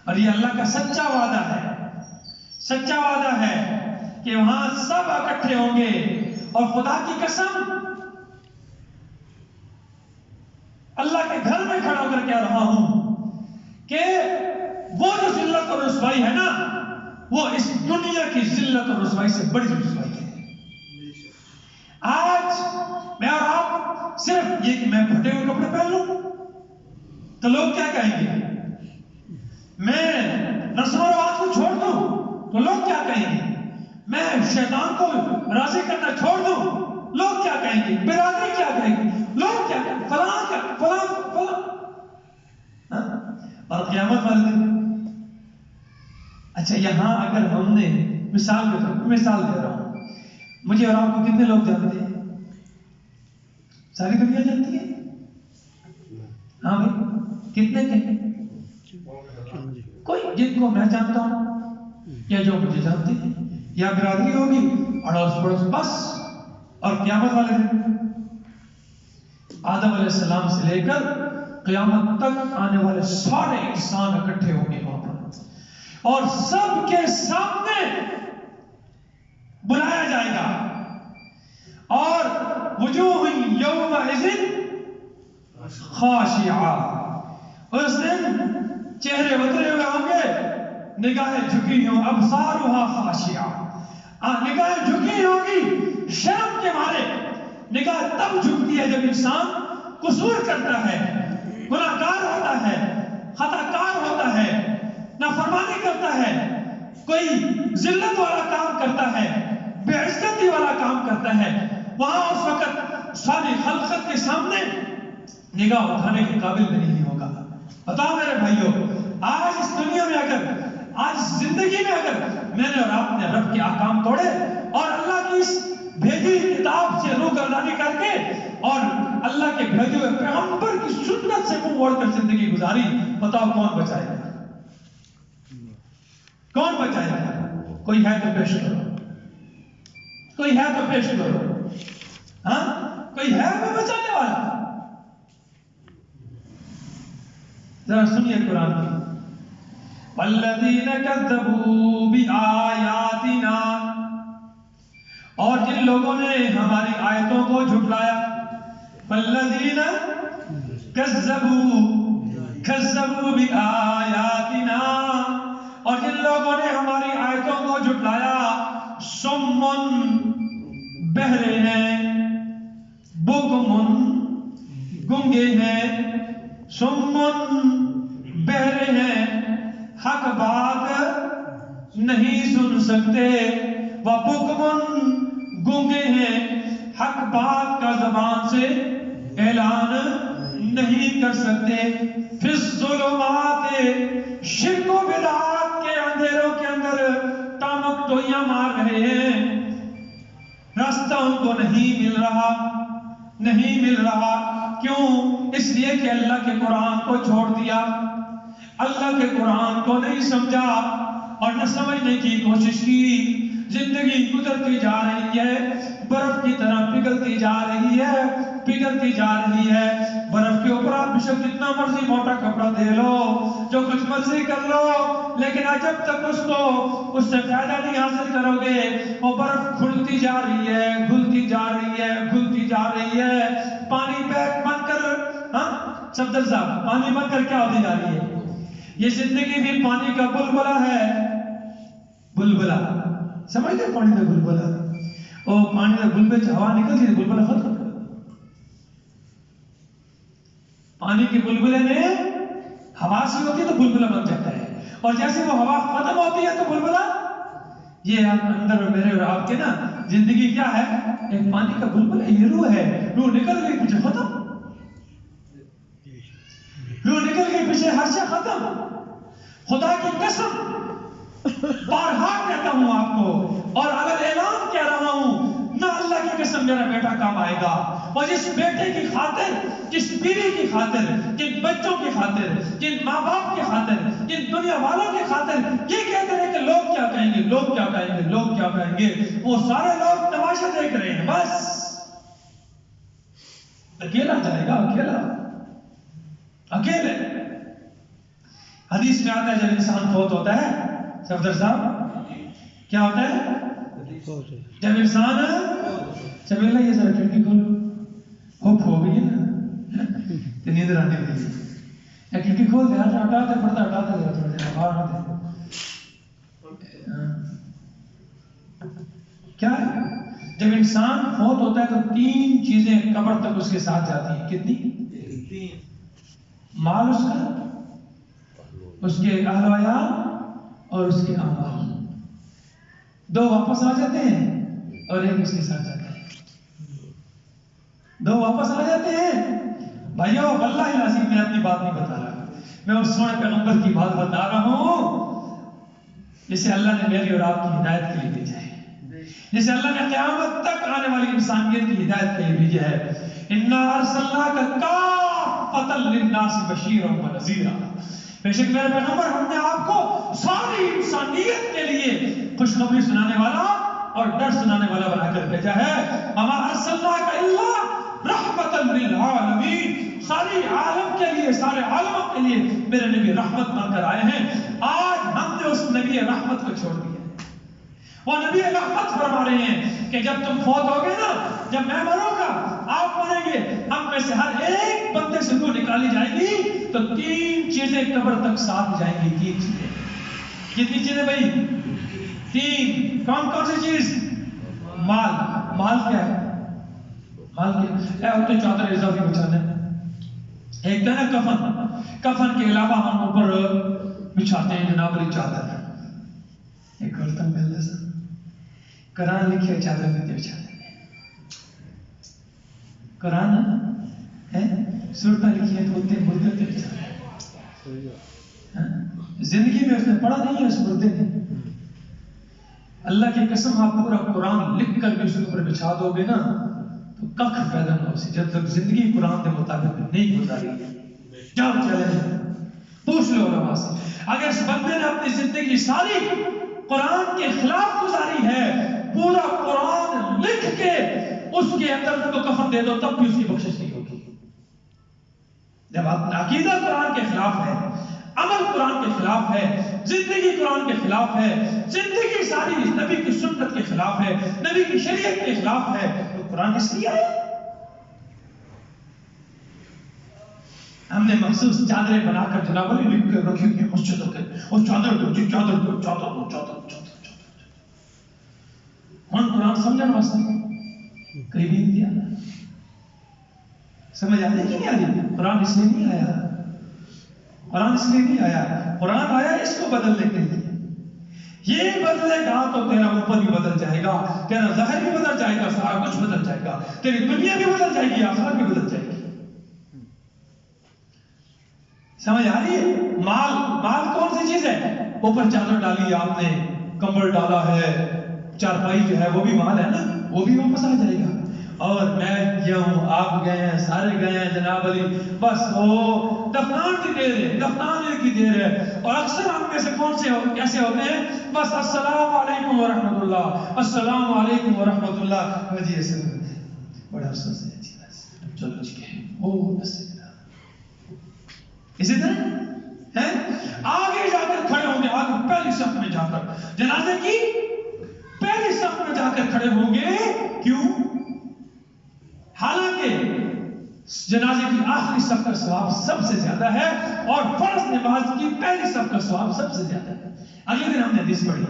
اور یہ اللہ کا سچا وعدہ ہے، سچا وعدہ ہے کہ وہاں سب اکٹھے ہوں گے. اور خدا کی قسم اللہ کے گھر میں کھڑا ہو کر کہہ رہا ہوں کہ وہ جو ذلت اور رسوائی ہے نا، وہ اس دنیا کی ذلت اور رسوائی سے بڑی رسوائی ہے. آج میں اور آپ صرف یہ کہ میں پھٹے ہوئے کپڑے پہن لوں تو لوگ کیا کہیں گے، میں رسم و رواج کو چھوڑ دوں تو لوگ کیا کہیں گے، میں شیطان کو راضی کرنا چھوڑ دوں لوگ کیا کہیں گے، برادری کیا کہیں گے، لوگ کیا کہیں گے، فلاں کیا فلاں. اور قیامت والے دن اچھا یہاں اگر ہم نے مثال دے رہا ہوں، مجھے اور آپ کو کتنے لوگ جانتے ہیں؟ ساری دنیا جانتی ہے؟ ہاں بھائی کتنے کہیں؟ کوئی جن کو میں جانتا ہوں یا جو مجھے جانتے ہیں، یا برادری ہوگی اڑوس پڑوس بس. اور قیامت والے دن آدم علیہ السلام سے لے کر قیامت تک آنے والے سارے انسان اکٹھے ہوں گے وہاں پر، اور سب کے سامنے بلایا جائے گا. اور وجوہ یومئذ خاشعہ، اس دن چہرے اترے ہوئے ہوں گے، نگاہیں جھکی ہوں، ابصارها خاشعہ، نگاہیں جھکی ہوگی شرم کے مارے. نگاہ تب جھکتی ہے جب انسان قصور کرتا ہے، گناہگار ہوتا ہے، خطا کار ہوتا ہے، نافرمانی کرتا ہے، کوئی ذلت والا کام کرتا ہے، بے عزتی والا کام کرتا ہے. وہاں اس وقت ساری خلقت کے سامنے نگاہ اٹھانے کے قابل بھی نہیں ہوگا. بتاؤ میرے بھائیوں، آج اس دنیا میں اگر، آج اس زندگی میں اگر میں نے اور آپ نے رب کے احکام توڑے اور اللہ کی اس بھیجی کتاب سے روگردانی کر کے اور اللہ کے بھیجے ہوئے پیغمبر کی سنت سے منہ موڑ کر زندگی گزاری، بتاؤ کون بچائے گا؟ کون بچائے گا؟ کوئی ہے تو پیش کرو، کوئی ہے تو پیش کرو. ہاں کوئی ہے ہمیں بچانے والا؟ ذرا سنیے قرآن کی، وَالَّذِينَ كَذَّبُوا بِآيَاتِنَا، اور جن لوگوں نے ہماری آیتوں کو جھٹلایا. وَالَّذِينَ كَذَّبُوا بِآيَاتِنَا، اور جن لوگوں نے ہماری آیتوں کو جھٹلایا. سُمٌّ، بہرے ہیں، بُکْمٌ، گنگے ہیں، سُمٌّ، بہرے ہیں، حق بات نہیں سن سکتے. وَبُکْمٌ، گنگے ہیں، حق بات کا زبان سے اعلان نہیں کر سکتے. فِي الظُّلُمَاتِ، شرک و بدعات کے اندھیروں کے اندر ٹامک ٹوئیاں مار رہے ہیں، راستہ ان کو نہیں مل رہا، نہیں مل رہا. کیوں؟ اس لیے کہ اللہ کے قرآن کو چھوڑ دیا، اللہ کے قرآن کو نہیں سمجھا اور نہ سمجھنے کی کوشش کی. زندگی گزرتی جا رہی ہے، برف کی طرح پگھلتی جا رہی ہے، پگھلتی جا رہی ہے. برف کے اوپر آپ بشک جتنا مرضی موٹا کپڑا دے لو، جو کچھ مرضی کر لو، لیکن جب تک اس سے فائدہ نہیں حاصل کرو گے، وہ برف کھلتی جا رہی ہے، گھلتی جا رہی ہے، گھلتی جا رہی ہے. پانی بیگ بن کر، صفدر صاحب، پانی بن کر کیا ہوتی جا رہی ہے؟ یہ زندگی بھی پانی کا بلبلہ ہے. بلبلہ سمجھتے ہیں؟ پانی کا بلبلہ، وہ پانی کا بلبلے سے ہوا نکلتی ہے، بلبلہ ختم. پانی کے بلبلے میں ہوا سی ہوتی ہے تو بلبلہ بن جاتا ہے، اور جیسے وہ ہوا ختم ہوتی ہے تو بلبلہ. یہ اندر میرے اور آپ کے نا زندگی کیا ہے؟ ایک پانی کا بلبلہ. یہ روح ہے، روح نکل گئی پیچھے ختم، روح نکل گئی پیچھے ہر شے ختم. خدا کی قسم بارہا کہتا ہوں آپ کو، اور اگر اعلان کہہ رہا ہوں، نہ اللہ کی قسم میرا بیٹا کام آئے گا. اور جس بیٹے کی خاطر، جس بیوی کی خاطر، جن بچوں کی خاطر، جن ماں باپ کی خاطر، جن دنیا والوں کی خاطر یہ کہتے ہیں کہ لوگ کیا کہیں گے، لوگ کیا کہیں گے، لوگ کیا کہیں گے، وہ سارے لوگ تماشا دیکھ رہے ہیں. بس اکیلا جائے گا، اکیلا، اکیلے. حدیث میں آتا ہے جب انسان فوت ہوتا ہے صفدر صاحب کیا ہوتا ہے؟ جب انسان چلو اللہ یہ ذرا کھڑکی کھولو ہوپ ہو گئی ہے نا تو نیند آنے لگی یا کھڑکی کھول دے ہٹاتے پڑتا ہٹاتے ذرا تھوڑا دیر باہر آتے کیا ہے جب انسان فوت ہوتا ہے تو 3 چیزیں قبر تک اس کے ساتھ جاتی ہیں. کتنی؟ مال اس کا، اس کے اہل و عیال اور اس کے اعمال. 2 واپس آ جاتے ہیں اور 1 اس کے ساتھ جاتا ہے. 2 واپس آ جاتے ہیں بھائیو. واللہ العظیم میں اپنی بات نہیں بتا رہا، میں اس سونے پیغمبر کی بات بتا رہا ہوں جسے اللہ نے میری اور آپ کی ہدایت کے لیے بھیجا ہے، جسے اللہ نے قیامت تک آنے والی انسانیت کی ہدایت کے لیے بھیجا ہے. اِنَّا أَرْسَلْنَاكَ كَافَّةً لِلنَّاسِ بَشِيرًا وَنَذِيرًا. بے شک میرے پیغمبر ہم نے آپ کو ساری انسانیت کے لیے خوشخبری سنانے والا اور ڈر سنانے والا بنا کر بھیجا ہے. وَمَا أَرْسَلْنَاكَ إِلَّا رَحْمَةً لِلْعَالَمِينَ. ساری عالم کے لیے، سارے عالموں کے لیے میرے نبی رحمت بن کر آئے ہیں. آج ہم نے اس نبی رحمت کو چھوڑ دیا. وہ نبی رحمت فرما رہے ہیں کہ جب تم فوت ہوگے نا، جب میں مروں گا، آپ مریں گے، ہم میں سے ہر ایک بندے سے روح نکالی جائے گی تو 3 چیزیں قبر تک ساتھ جائیں گی. 3 چیزیں. کتنی چیزیں بھائی؟ 3. کون سی چیز؟ مال. مال کیا ہے؟ مال کیا ہے؟ ہوتے چادر اضافی بچانے. ایک ہے نا کفن. کفن کے علاوہ ہم اوپر بچھاتے ہیں جناب علی چادر. ایک برتن مل جیسا قرآن لکھے چادر میں بچھاتے ہیں. قرآن ہے سورتیں لکھی ہیں تو ہوتے ہیں مردے پہ بچھاتے ہیں. زندگی میں اس نے پڑھا نہیں ہے اس مردے نے. اللہ کی قسم آپ پورا قرآن لکھ کر بھی اس کے اوپر بچھا دو گے نا تو کخ پیدا نہ ہو سی جب تک زندگی قرآن کے مطابق نہیں گزاری. جاؤ چلے پوچھ لو علماء سے. اگر اس بندے نے اپنی زندگی ساری قرآن کے خلاف گزاری ہے، پورا قرآن لکھ کے اس کے اندر کو کفن دے دو تب بھی اس کی بخشش نہیں ہوگی. جب اپنا عقیدہ قرآن کے خلاف ہے، عمل قرآن کے خلاف ہے، زندگی قرآن کے خلاف ہے، زندگی ساری نبی کی سنت کے خلاف ہے، نبی کی شریعت کے خلاف ہے، تو قرآن اس لیے آیا. ہم نے مخصوص چادریں بنا کر جناب علی لکھ کر رکھی ہوئی مسجدوں کے اور چادر کو چادر کو چادر کو چادر کو ہن قرآن سمجھنے واسطے قریبی دیا. سمجھ آتی کہ نہیں آتی؟ قرآن اس لیے نہیں آیا. قرآن اس لیے نہیں آیا. قرآن آیا اس کو بدلنے کے لیے. یہ بدلے گا تو تیرا اوپر بھی بدل جائے گا، تیرا ظاہر بھی بدل جائے گا، سارا کچھ بدل جائے گا، تیری دنیا بھی بدل جائے گی، آخرت بھی بدل جائے گی. سمجھ آ رہی ہے؟ مال. مال کون سی چیز ہے؟ اوپر چادر ڈالی آپ نے، کمبل ڈالا ہے، چارپائی جو ہے وہ بھی مال ہے نا، وہ بھی واپس آ جائے گا. اور میں گیا ہوں، آپ گئے ہیں، سارے گئے ہیں جناب علی، بس وہ دفنان کی دیر ہے، دفنانے کی دیر ہے. اور اکثر ہم میں سے کون سے کیسے ہوتے ہیں؟ بس السلام علیکم ورحمۃ اللہ، السلام علیکم ورحمۃ اللہ. جی ایسے بڑا افسوس ہے جی، بس چلو جی کہ او بس اسی طرح ہے. آگے جا کر کھڑے ہوں گے، آگے پہلی صف میں جا کر، جنازے کی پہلی صف میں جا کر کھڑے ہوں گے. کیوں؟ حالانکہ جنازے کی آخری صف کا ثواب سب سے زیادہ ہے اور فرض نماز کی پہلی صف کا ثواب سب سے زیادہ ہے. اگلے دن ہم نے حدیث پڑھی،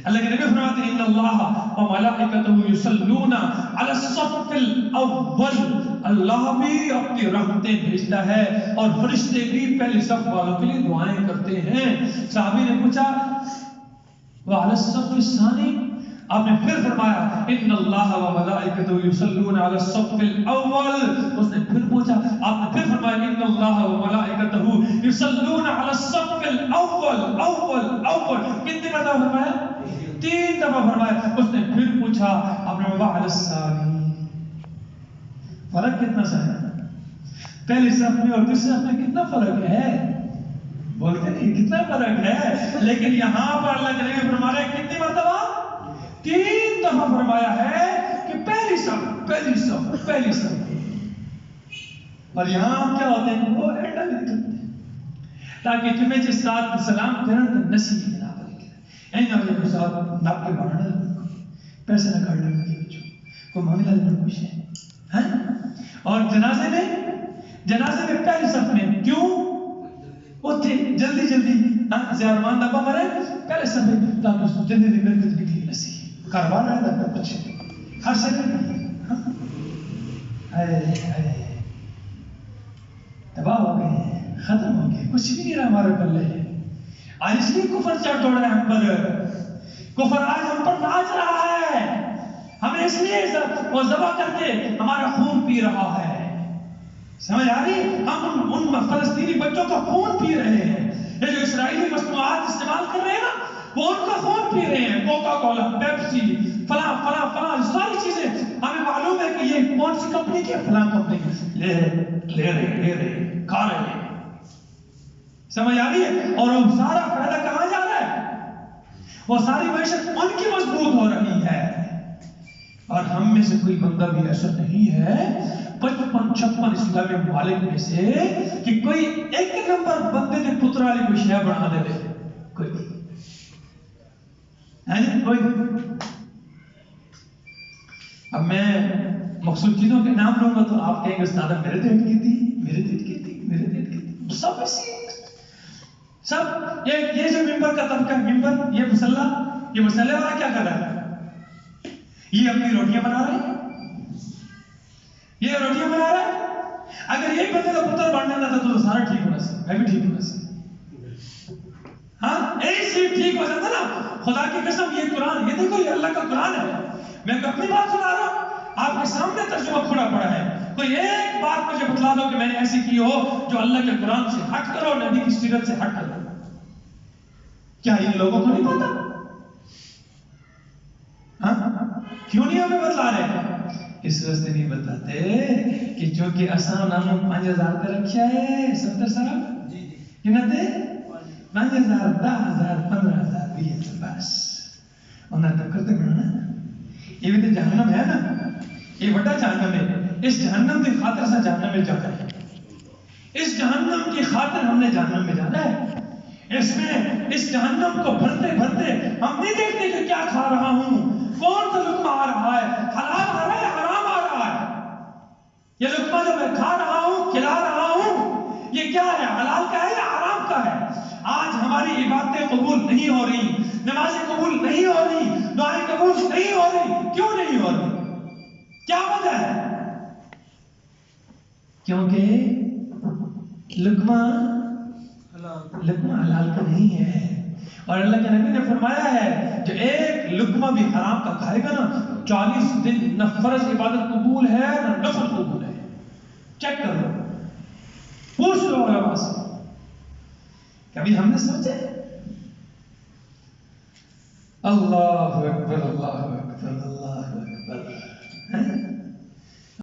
اللہ کے نبی فرماتے ہیں ان اللہ و ملائکتہ یصلون علی الصف الاول. اللہ بھی اپنی رحمتیں بھیجتا ہے اور فرشتے بھی پہلی صف والوں کے لیے دعائیں کرتے ہیں. صحابی نے پوچھا وعلی الصف الثانی، آپ نے پھر فرمایا ان اللہ و ملائکتہ یصلون علی الصف الاول. اس نے پھر پوچھا، آپ نے پھر فرمایا ان اللہ و ملائکتہ یصلون علی الصف الاول اول اول. کتنی مرتبہ فرمایا؟ 3 دفعہ فرمایا. اس نے پھر پوچھا، آپ نے وعلی الثانی. فرق کتنا سا ہے؟ پہلی صف میں اور دوسری صف میں کتنا فرق ہے؟ بولتے نہیں کتنا فرق ہے. لیکن یہاں پر اللہ کے نبی فرما رہے ہیں کتنی مرتبہ؟ 3 دفعہ فرمایا ہے کہ پہلی صف پہلی صف پہلی صف. اور یہاں کیا ہوتے ہیں؟ وہ اینڈا بھی کرتے ہیں. تاکہ تمہیں جس ساتھ سلام کرن تے نصیب نہ بلکہ این والے صاحب ناپ کے بڑھنا پیسے نہ کر لیں گے کوئی مانگنا نہیں کچھ ہے ہاں اور جنازے میں پہلی صف میں کیوں اوتھے جلدی زیارمان نبا مرے پہلے صف میں تاکہ جلدی دی برکت نکلی نصیب کاروبار ہے دا کچھ ہر سے تباہ ہو گئے ختم ہو گئے کچھ بھی نہیں رہا ہمارے پلے آج اس لیے کفر چڑھ توڑ رہا ہے ہم پر کفر آج ہم پر ناچ رہا ہے ہمیں اس لیے وہ ذبح کر کے ہمارا خون پی رہا ہے سمجھ آ رہی ہم ان فلسطینی بچوں کا خون پی رہے ہیں یہ جو اسرائیلی مصنوعات استعمال کر رہے ہیں نا وہ ان کا خون پی رہے ہیں کوکا کولا پیپسی فلاں ساری چیزیں ہمیں معلوم ہے کہ یہ کون سی کمپنی کی فلاں کمپنی کی لے رہے کھا رہے ہیں سمجھ آ رہی ہے اور وہ سارا فائدہ کہاں جا رہا ہے وہ ساری معیشت ان کی مضبوط ہو رہی ہے اور ہم میں سے کوئی بندہ بھی ایسا نہیں ہے 55-56 اسلامی ممالک میں سے کہ کوئی ایک نمبر بندے نے پترا والی کوئی شے بنا دے کوئی کوئی اب میں مخصوص چیزوں کے نام لوں گا تو آپ کہیں گے استاد میرے ڈیٹ کی تھی سب ایسی سب یہ جو ممبر کا طبقہ ممبر یہ مسلح والا کیا کر رہا ہے یہ اپنی روٹیاں بنا رہے ہیں اگر یہی بندے کا پتر بن جاتا تھا تو سارا ٹھیک ہونا سی میں بھی ٹھیک ہونا سی ہاں ایک سیٹ ٹھیک ہو جاتا نا خدا کی قسم یہ قرآن یہ دیکھو یہ اللہ کا قرآن ہے میں اپنی بات سنا رہا ہوں آپ کے سامنے ترجمہ کھلا پڑا ہے کوئی ایک بات مجھے بتلا دو کہ میں نے ایسی کی ہو جو اللہ کے قرآن سے ہٹ کرو نبی کی سیرت سے ہٹ کرو کیا ان لوگوں کو نہیں پتا کیوں نہیں ہمیں بتلا رہے اس واسطے نہیں بتاتے کہ جو کہ آسان ناموں 5000 کا رکھا ہے 70 صاحب کتنا دے 5000 10,000 15,000 20,000 بس انہیں تو کرتے بڑھنا یہ بھی تو جہنم ہے نا یہ بڑا جہنم ہے اس جہنم کی خاطر سے جہنم میں جانا ہے اس جہنم کی خاطر ہم نے جہنم میں جانا ہے اس جہنم کو بھرتے ہم نہیں دیکھتے کہ کیا کھا رہا ہوں کون سا لقمہ آ رہا ہے حلال آ رہا ہے حرام آ رہا ہے یہ لقمہ جو میں کھا رہا ہوں کھلا رہا ہوں یہ کیا ہے حلال کا ہے یا حرام کا ہے آج ہماری عبادتیں قبول نہیں ہو رہی نمازیں قبول نہیں ہو رہی دعائیں قبول نہیں ہو رہی کیوں نہیں ہو رہی کیا وجہ ہے کیونکہ لقمہ حلال کا نہیں ہے اور اللہ کے نبی نے فرمایا ہے جو ایک لقمہ بھی حرام کا کھائے گا نا 40 دن نہ فرض عبادت قبول ہے نہ نفل قبول ہے چیک کر لو پوچھ لو علماء سے کبھی ہم نے سوچے اللہ اکبر اللہ اکبر اللہ اکبر